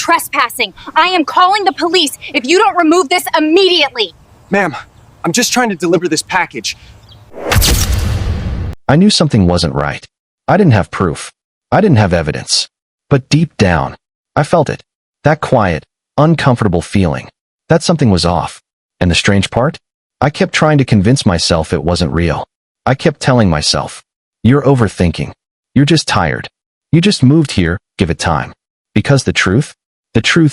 trespassing. I am calling the police if you don't remove this immediately. Ma'am, I'm just trying to deliver this package. I knew something wasn't right. I didn't have proof. I didn't have evidence. But deep down, I felt it. That quiet, uncomfortable feeling. That something was off. And the strange part? I kept trying to convince myself it wasn't real. I kept telling myself, you're overthinking. You're just tired. You just moved here, give it time. Because the truth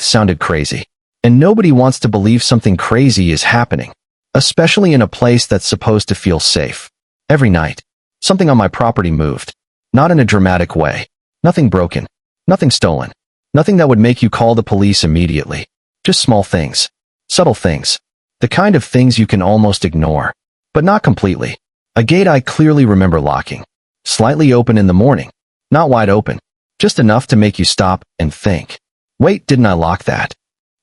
sounded crazy. And nobody wants to believe something crazy is happening. Especially in a place that's supposed to feel safe. Every night, something on my property moved. Not in a dramatic way. Nothing broken. Nothing stolen. Nothing that would make you call the police immediately. Just small things. Subtle things. The kind of things you can almost ignore. But not completely. A gate I clearly remember locking. Slightly open in the morning. Not wide open. Just enough to make you stop and think. Wait, didn't I lock that?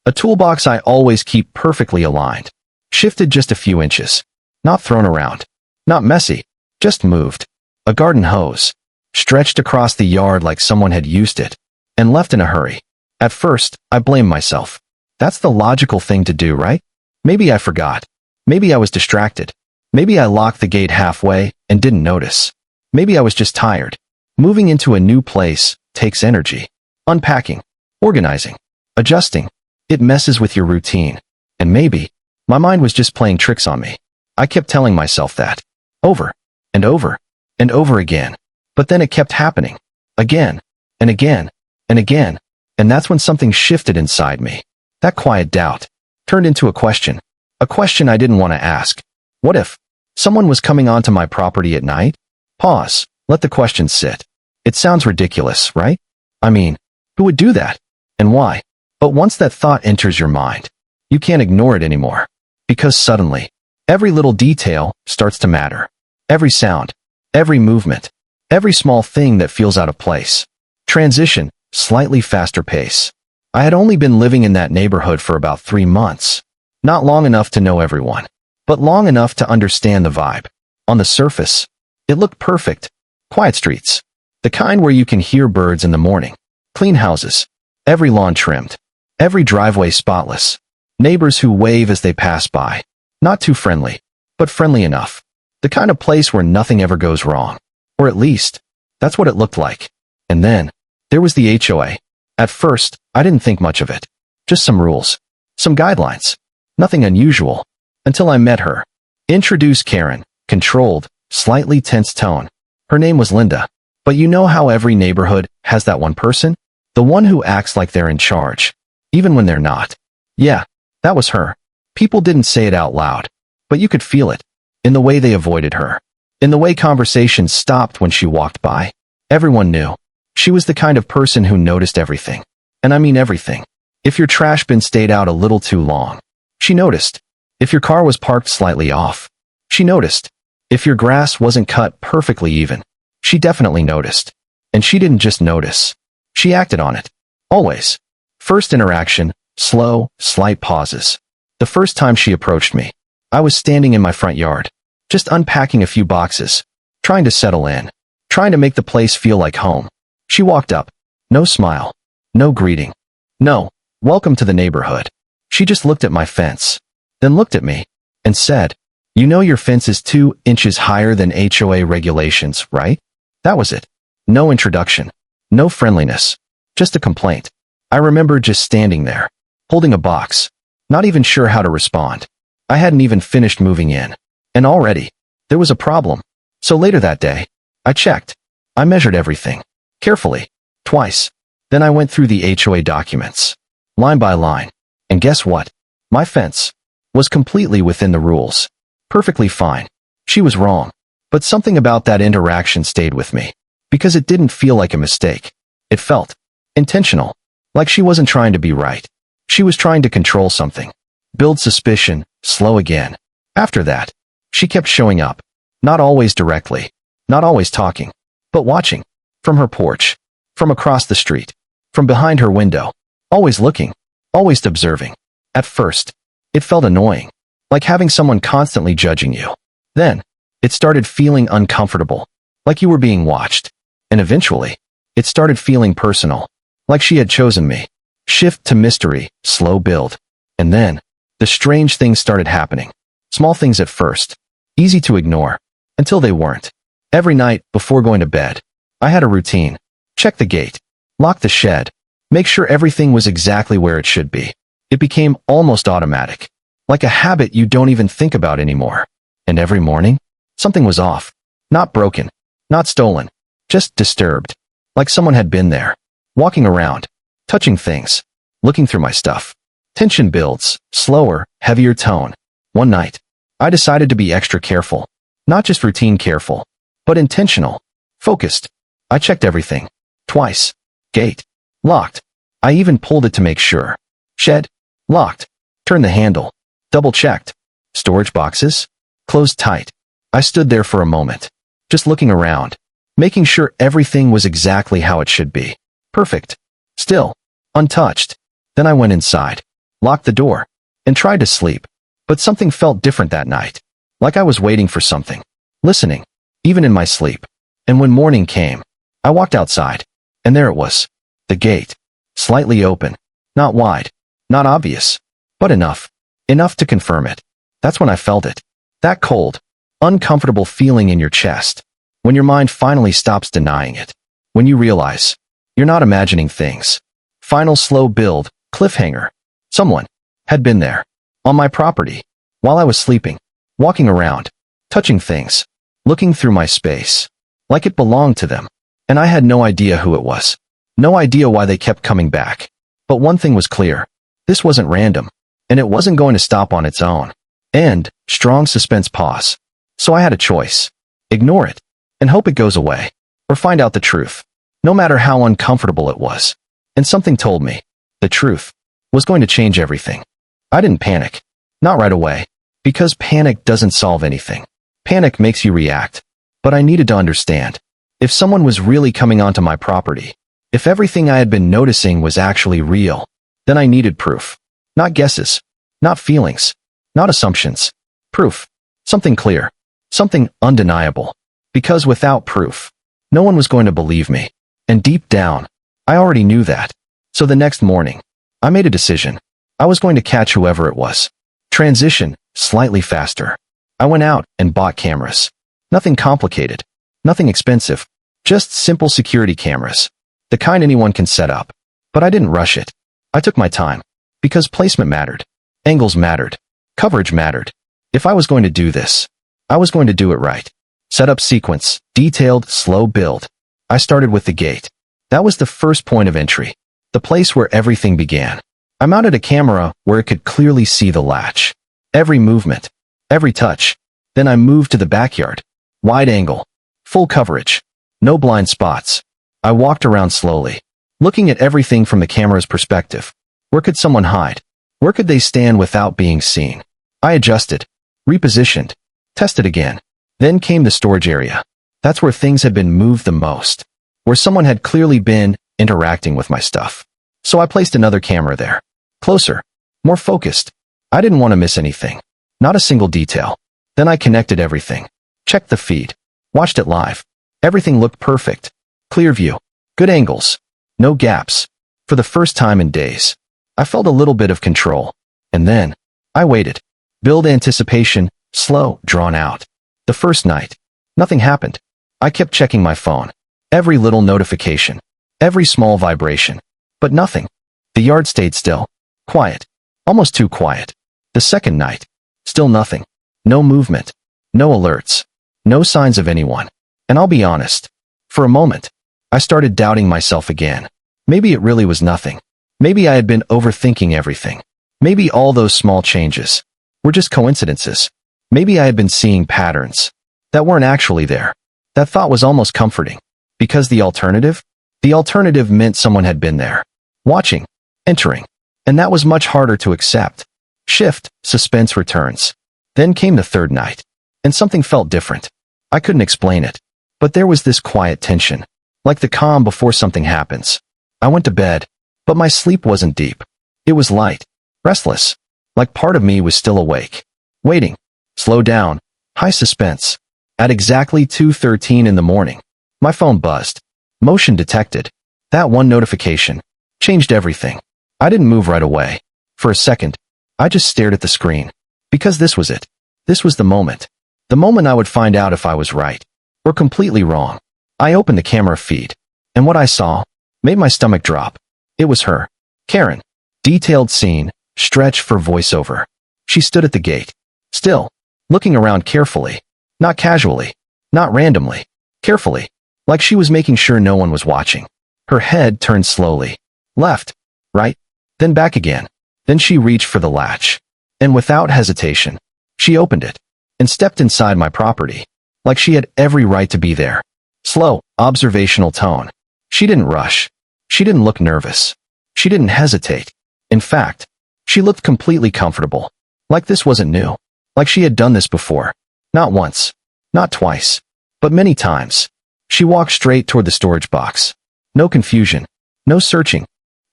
A toolbox I always keep perfectly aligned. Shifted just a few inches. Not thrown around. Not messy. Just moved. A garden hose. Stretched across the yard like someone had used it. And left in a hurry. At first, I blamed myself. That's the logical thing to do, right? Maybe I forgot. Maybe I was distracted. Maybe I locked the gate halfway and didn't notice. Maybe I was just tired. Moving into a new place takes energy. Unpacking. Organizing. Adjusting. It messes with your routine. And maybe my mind was just playing tricks on me. I kept telling myself that. Over. And over. And over again. But then it kept happening. Again. And again. And again. And that's when something shifted inside me. That quiet doubt turned into a question. A question I didn't want to ask. What if someone was coming onto my property at night? Pause. Let the question sit. It sounds ridiculous, right? I mean, who would do that? And why? But once that thought enters your mind, you can't ignore it anymore. Because suddenly, every little detail starts to matter. Every sound, every movement, every small thing that feels out of place. Transition, slightly faster pace. I had only been living in that neighborhood for about 3 months. Not long enough to know everyone, but long enough to understand the vibe. On the surface, it looked perfect. Quiet streets. The kind where you can hear birds in the morning. Clean houses. Every lawn trimmed. Every driveway spotless. Neighbors who wave as they pass by. Not too friendly, but friendly enough. The kind of place where nothing ever goes wrong. Or at least, that's what it looked like. And then, there was the HOA. At first, I didn't think much of it. Just some rules. Some guidelines. Nothing unusual. Until I met her. Introduce Karen. Controlled, slightly tense tone. Her name was Linda. But you know how every neighborhood has that one person? The one who acts like they're in charge. Even when they're not. Yeah, that was her. People didn't say it out loud. But you could feel it. In the way they avoided her. In the way conversations stopped when she walked by. Everyone knew. She was the kind of person who noticed everything. And I mean everything. If your trash bin stayed out a little too long. She noticed. If your car was parked slightly off. She noticed. If your grass wasn't cut perfectly even. She definitely noticed. And she didn't just notice. She acted on it. Always. First interaction, slow, slight pauses. The first time she approached me, I was standing in my front yard. Just unpacking a few boxes. Trying to settle in. Trying to make the place feel like home. She walked up. No smile. No greeting. No, welcome to the neighborhood. She just looked at my fence. Then looked at me. And said, you know your fence is 2 inches higher than HOA regulations, right? That was it. No introduction. No friendliness. Just a complaint. I remember just standing there. Holding a box. Not even sure how to respond. I hadn't even finished moving in. And already, there was a problem. So later that day, I checked. I measured everything. Carefully. Twice. Then I went through the HOA documents. Line by line. And guess what? My fence was completely within the rules. Perfectly fine. She was wrong. But something about that interaction stayed with me. Because it didn't feel like a mistake. It felt intentional. Like she wasn't trying to be right. She was trying to control something. Build suspicion, slow again. After that, she kept showing up. Not always directly. Not always talking. But watching. From her porch. From across the street. From behind her window. Always looking. Always observing. At first, it felt annoying. Like having someone constantly judging you. Then, it started feeling uncomfortable. Like you were being watched. And eventually, it started feeling personal. Like she had chosen me. Shift to mystery, slow build. And then, the strange things started happening. Small things at first, easy to ignore, until they weren't. Every night, before going to bed, I had a routine. Check the gate, lock the shed, make sure everything was exactly where it should be. It became almost automatic, like a habit you don't even think about anymore. And every morning, something was off. Not broken, not stolen, just disturbed. Like someone had been there, walking around, touching things, looking through my stuff. Tension builds, slower, heavier tone. One night, I decided to be extra careful. Not just routine careful, but intentional, focused. I checked everything. Twice. Gate. Locked. I even pulled it to make sure. Shed. Locked. Turned the handle. Double-checked. Storage boxes. Closed tight. I stood there for a moment, just looking around, making sure everything was exactly how it should be. Perfect. Still. Untouched. Then I went inside, locked the door, and tried to sleep. But something felt different that night. Like I was waiting for something. Listening. Even in my sleep. And when morning came, I walked outside. And there it was. The gate. Slightly open. Not wide. Not obvious. But enough. Enough to confirm it. That's when I felt it. That cold, uncomfortable feeling in your chest. When your mind finally stops denying it. When you realize you're not imagining things. Final slow build, cliffhanger. Someone had been there. On my property. While I was sleeping. Walking around. Touching things. Looking through my space. Like it belonged to them. And I had no idea who it was. No idea why they kept coming back. But one thing was clear. This wasn't random. And it wasn't going to stop on its own. And, strong suspense pause. So I had a choice. Ignore it. And hope it goes away. Or find out the truth. No matter how uncomfortable it was. And something told me. The truth. Was going to change everything. I didn't panic. Not right away. Because panic doesn't solve anything. Panic makes you react. But I needed to understand. If someone was really coming onto my property, if everything I had been noticing was actually real, then I needed proof. Not guesses. Not feelings. Not assumptions. Proof. Something clear. Something undeniable. Because without proof, no one was going to believe me. And deep down, I already knew that. So the next morning, I made a decision. I was going to catch whoever it was. Transition, slightly faster. I went out and bought cameras. Nothing complicated. Nothing expensive. Just simple security cameras. The kind anyone can set up. But I didn't rush it. I took my time. Because placement mattered. Angles mattered. Coverage mattered. If I was going to do this, I was going to do it right. Setup sequence, detailed, slow build. I started with the gate. That was the first point of entry. The place where everything began. I mounted a camera where it could clearly see the latch. Every movement. Every touch. Then I moved to the backyard. Wide angle. Full coverage. No blind spots. I walked around slowly, looking at everything from the camera's perspective. Where could someone hide? Where could they stand without being seen? I adjusted, repositioned, tested again. Then came the storage area. That's where things had been moved the most. Where someone had clearly been interacting with my stuff. So I placed another camera there. Closer. More focused. I didn't want to miss anything. Not a single detail. Then I connected everything. Checked the feed. Watched it live. Everything looked perfect. Clear view. Good angles. No gaps. For the first time in days, I felt a little bit of control. And then, I waited. Build anticipation, slow, drawn out. The first night, nothing happened. I kept checking my phone. Every little notification. Every small vibration. But nothing. The yard stayed still. Quiet. Almost too quiet. The second night. Still nothing. No movement. No alerts. No signs of anyone. And I'll be honest. For a moment, I started doubting myself again. Maybe it really was nothing. Maybe I had been overthinking everything. Maybe all those small changes were just coincidences. Maybe I had been seeing patterns that weren't actually there. That thought was almost comforting. Because the alternative? The alternative meant someone had been there. Watching. Entering. And that was much harder to accept. Shift. Suspense returns. Then came the third night. And something felt different. I couldn't explain it. But there was this quiet tension. Like the calm before something happens. I went to bed. But my sleep wasn't deep. It was light. Restless. Like part of me was still awake. Waiting. Slow down. High suspense. At exactly 2:13 in the morning, my phone buzzed. Motion detected. That one notification changed everything. I didn't move right away. For a second, I just stared at the screen. Because this was it. This was the moment. The moment I would find out if I was right or completely wrong. I opened the camera feed, and what I saw made my stomach drop. It was her. Karen. Detailed scene, stretch for voiceover. She stood at the gate, still, looking around carefully. Not casually, not randomly, carefully, like she was making sure no one was watching. Her head turned slowly. Left, right, then back again. Then she reached for the latch. And without hesitation, she opened it and stepped inside my property, like she had every right to be there. Slow, observational tone. She didn't rush. She didn't look nervous. She didn't hesitate. In fact, she looked completely comfortable. Like this wasn't new. Like she had done this before. Not once. Not twice. But many times. She walked straight toward the storage box. No confusion. No searching.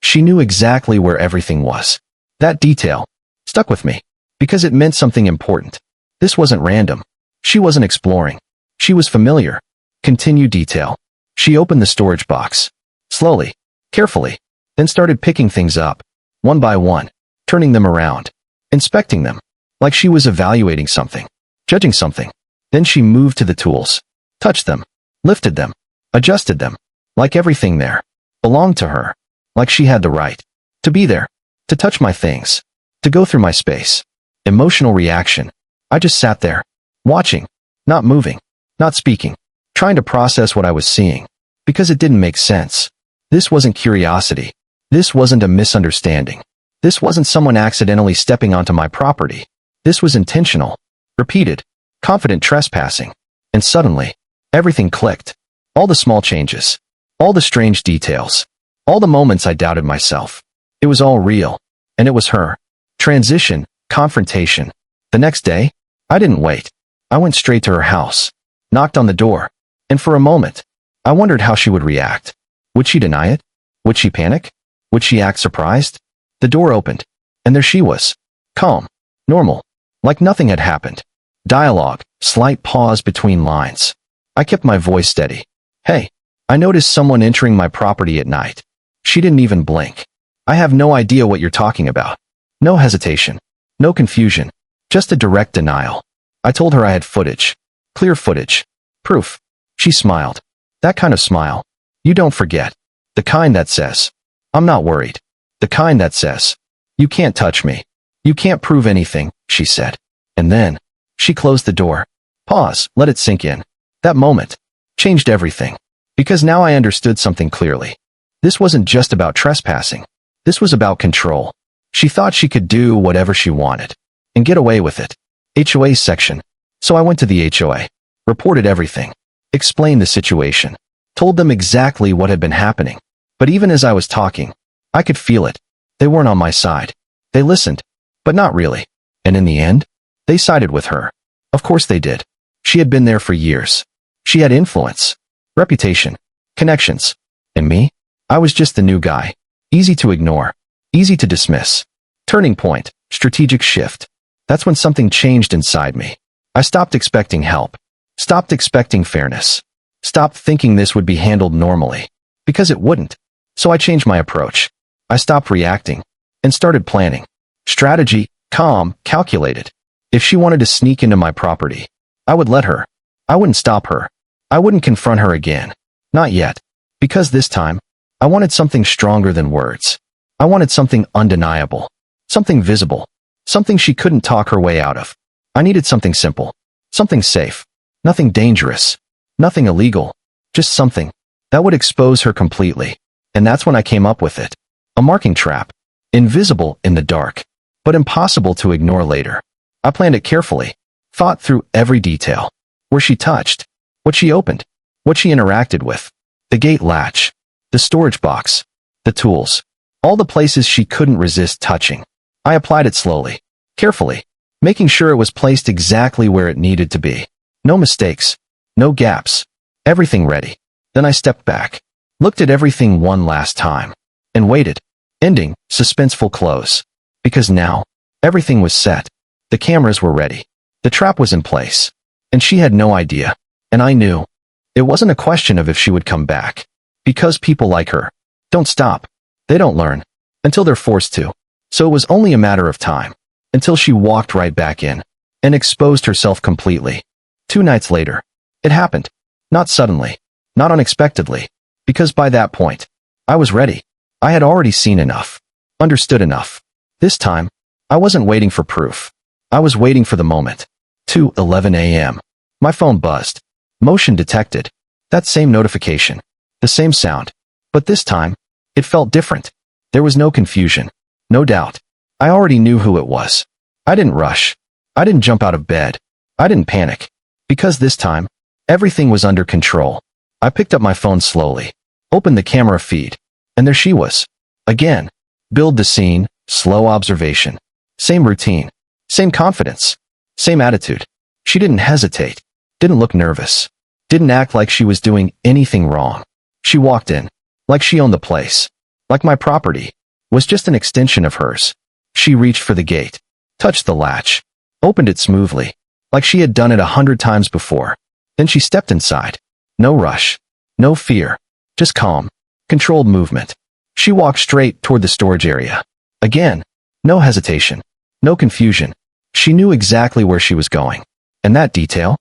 She knew exactly where everything was. That detail stuck with me because it meant something important. This wasn't random. She wasn't exploring. She was familiar. Continued detail. She opened the storage box. Slowly. Carefully. Then started picking things up. One by one. Turning them around. Inspecting them. Like she was evaluating something. Judging something. Then she moved to the tools. Touched them. Lifted them. Adjusted them. Like everything there belonged to her. Like she had the right to be there. To touch my things. To go through my space. Emotional reaction. I just sat there. Watching. Not moving. Not speaking. Trying to process what I was seeing. Because it didn't make sense. This wasn't curiosity. This wasn't a misunderstanding. This wasn't someone accidentally stepping onto my property. This was intentional. Repeated. Confident trespassing. And suddenly, everything clicked. All the small changes. All the strange details. All the moments I doubted myself. It was all real. And it was her. Transition. Confrontation. The next day, I didn't wait. I went straight to her house. Knocked on the door. And for a moment, I wondered how she would react. Would she deny it? Would she panic? Would she act surprised? The door opened. And there she was. Calm. Normal. Like nothing had happened. Dialogue. Slight pause between lines. I kept my voice steady. Hey, I noticed someone entering my property at night. She didn't even blink. I have no idea what you're talking about. No hesitation. No confusion. Just a direct denial. I told her I had footage. Clear footage. Proof. She smiled. That kind of smile. You don't forget. The kind that says, I'm not worried. The kind that says, you can't touch me. You can't prove anything, she said. And then, she closed the door. Pause, let it sink in. That moment changed everything. Because now I understood something clearly. This wasn't just about trespassing. This was about control. She thought she could do whatever she wanted. And get away with it. HOA section. So I went to the HOA. Reported everything. Explained the situation. Told them exactly what had been happening. But even as I was talking, I could feel it. They weren't on my side. They listened. But not really. And in the end, they sided with her. Of course they did. She had been there for years. She had influence. Reputation. Connections. And me? I was just the new guy. Easy to ignore. Easy to dismiss. Turning point. Strategic shift. That's when something changed inside me. I stopped expecting help. Stopped expecting fairness. Stopped thinking this would be handled normally. Because it wouldn't. So I changed my approach. I stopped reacting. And started planning. Strategy. Calm. Calculated. If she wanted to sneak into my property, I would let her. I wouldn't stop her. I wouldn't confront her again. Not yet. Because this time, I wanted something stronger than words. I wanted something undeniable. Something visible. Something she couldn't talk her way out of. I needed something simple. Something safe. Nothing dangerous. Nothing illegal. Just something that would expose her completely. And that's when I came up with it. A marking trap. Invisible in the dark. But impossible to ignore later. I planned it carefully. Thought through every detail. Where she touched. What she opened. What she interacted with. The gate latch. The storage box. The tools. All the places she couldn't resist touching. I applied it slowly. Carefully. Making sure it was placed exactly where it needed to be. No mistakes. No gaps. Everything ready. Then I stepped back. Looked at everything one last time. And waited. Ending. Suspenseful close. Because now, everything was set. The cameras were ready. The trap was in place. And she had no idea. And I knew. It wasn't a question of if she would come back. Because people like her don't stop. They don't learn. until they're forced to. So it was only a matter of time until she walked right back in and exposed herself completely. 2 nights later, it happened. Not suddenly, not unexpectedly, because by that point, I was ready. I had already seen enough, understood enough. This time, I wasn't waiting for proof. I was waiting for the moment. 2:11 a.m. My phone buzzed. Motion detected. That same notification. The same sound. But this time, it felt different. There was no confusion. No doubt. I already knew who it was. I didn't rush. I didn't jump out of bed. I didn't panic. Because this time, everything was under control. I picked up my phone slowly, opened the camera feed, and there she was. Again. Build the scene, slow observation. Same routine. Same confidence. Same attitude. She didn't hesitate. Didn't look nervous. Didn't act like she was doing anything wrong. She walked in. Like she owned the place. Like my property was just an extension of hers. She reached for the gate. Touched the latch. Opened it smoothly. Like she had done it 100 times before. Then she stepped inside. No rush. No fear. Just calm. Controlled movement. She walked straight toward the storage area. Again. No hesitation. No confusion. She knew exactly where she was going. And that detail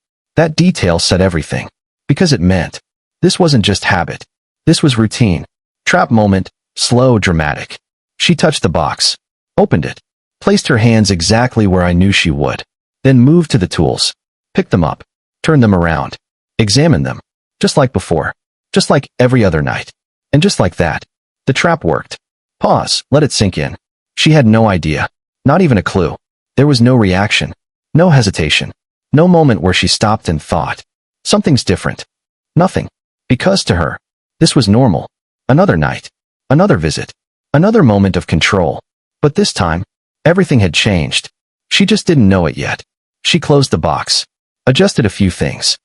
said everything. Because it meant this wasn't just habit. This was routine. Trap moment, slow, dramatic. She touched the box. Opened it. Placed her hands exactly where I knew she would. Then moved to the tools. Picked them up. Turned them around. Examined them. Just like before. Just like every other night. And just like that, the trap worked. Pause. Let it sink in. She had no idea. Not even a clue. There was no reaction. No hesitation. No moment where she stopped and thought. Something's different. Nothing. Because to her, this was normal. Another night. Another visit. Another moment of control. But this time, everything had changed. She just didn't know it yet. She closed the box. Adjusted a few things.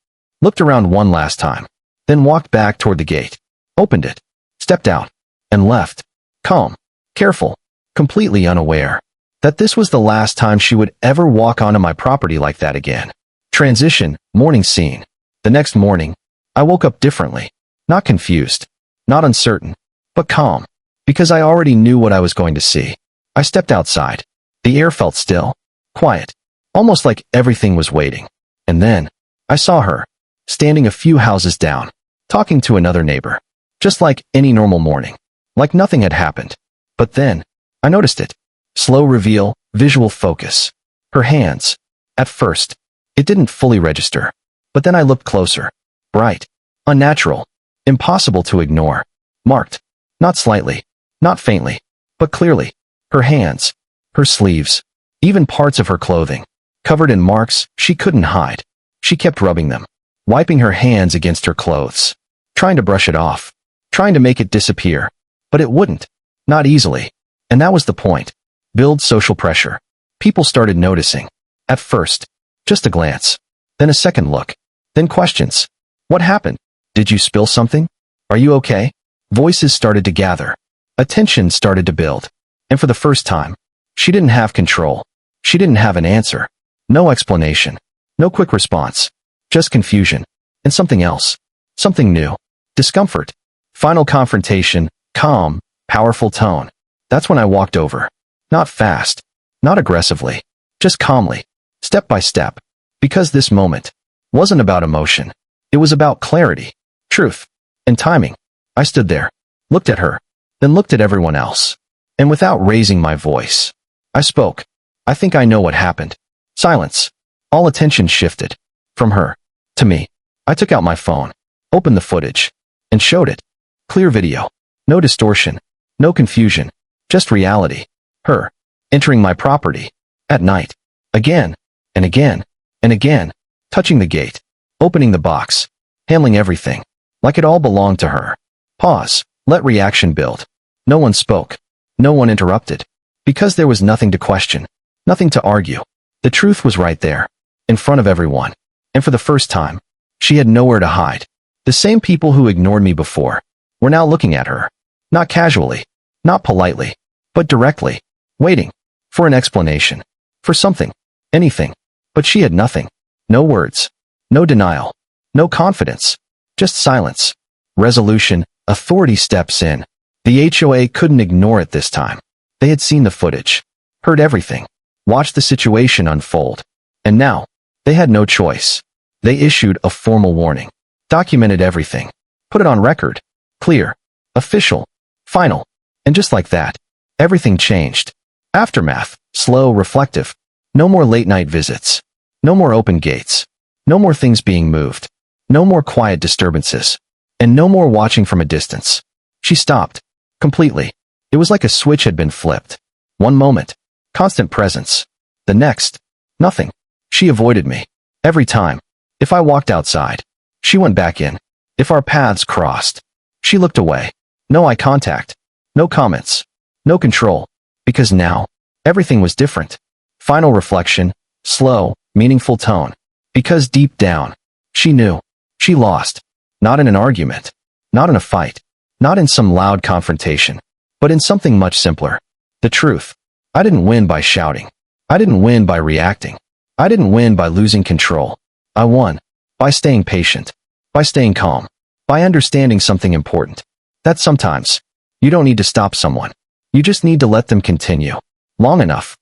Looked around one last time. Then walked back toward the gate. Opened it. Stepped out. And left. Calm. Careful. Completely unaware that this was the last time she would ever walk onto my property like that again. Transition, morning scene. The next morning, I woke up differently. Not confused. Not uncertain. But calm. Because I already knew what I was going to see. I stepped outside. The air felt still. Quiet. Almost like everything was waiting. And then, I saw her. Standing a few houses down. Talking to another neighbor. Just like any normal morning. Like nothing had happened. But then, I noticed it. Slow reveal, visual focus. Her hands. At first, it didn't fully register. But then I looked closer. Bright. Unnatural. Impossible to ignore. Marked. Not slightly. Not faintly. But clearly. Her hands. Her sleeves. Even parts of her clothing. Covered in marks she couldn't hide. She kept rubbing them. Wiping her hands against her clothes. Trying to brush it off. Trying to make it disappear. But it wouldn't. Not easily. And that was the point. Build social pressure. People started noticing. At first, just a glance. Then a second look. Then questions. What happened? Did you spill something? Are you okay? Voices started to gather. Attention started to build. And for the first time, she didn't have control. She didn't have an answer. No explanation. No quick response. Just confusion. And something else. Something new. Discomfort. Final confrontation. Calm, powerful tone. That's when I walked over. Not fast. Not aggressively. Just calmly. Step by step. Because this moment wasn't about emotion. It was about clarity, truth, and timing. I stood there. Looked at her. Then looked at everyone else. And without raising my voice, I spoke. I think I know what happened. Silence. All attention shifted. From her. To me. I took out my phone. Opened the footage. And showed it. Clear video. No distortion. No confusion. Just reality. Her. Entering my property. At night. Again. And again. And again. Touching the gate. Opening the box. Handling everything. Like it all belonged to her. Pause. Let reaction build. No one spoke. No one interrupted. Because there was nothing to question. Nothing to argue. The truth was right there. In front of everyone. And for the first time, she had nowhere to hide. The same people who ignored me before were now looking at her. Not casually. Not politely. But directly. Waiting. For an explanation. For something. Anything. But she had nothing. No words. No denial. No confidence. Just silence. Resolution. Authority steps in. The HOA couldn't ignore it this time. They had seen the footage, heard everything, watched the situation unfold. And now, they had no choice. They issued a formal warning, documented everything, put it on record, clear, official, final. And just like that, everything changed. Aftermath, slow, reflective. No more late-night visits. No more open gates. No more things being moved. No more quiet disturbances. And no more watching from a distance. She stopped. Completely. It was like a switch had been flipped. One moment, constant presence. The next, nothing. She avoided me. Every time. If I walked outside, she went back in. If our paths crossed, she looked away. No eye contact. No comments. No control. Because now, everything was different. Final reflection, slow, meaningful tone. Because deep down, she knew. She lost. Not in an argument. Not in a fight. Not in some loud confrontation. But in something much simpler. The truth. I didn't win by shouting. I didn't win by reacting. I didn't win by losing control. I won by staying patient. By staying calm. By understanding something important. That sometimes, you don't need to stop someone. You just need to let them continue. Long enough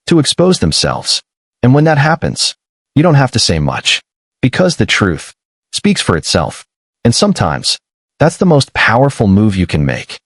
to expose themselves. And when that happens, you don't have to say much. Because the truth speaks for itself. And sometimes, that's the most powerful move you can make.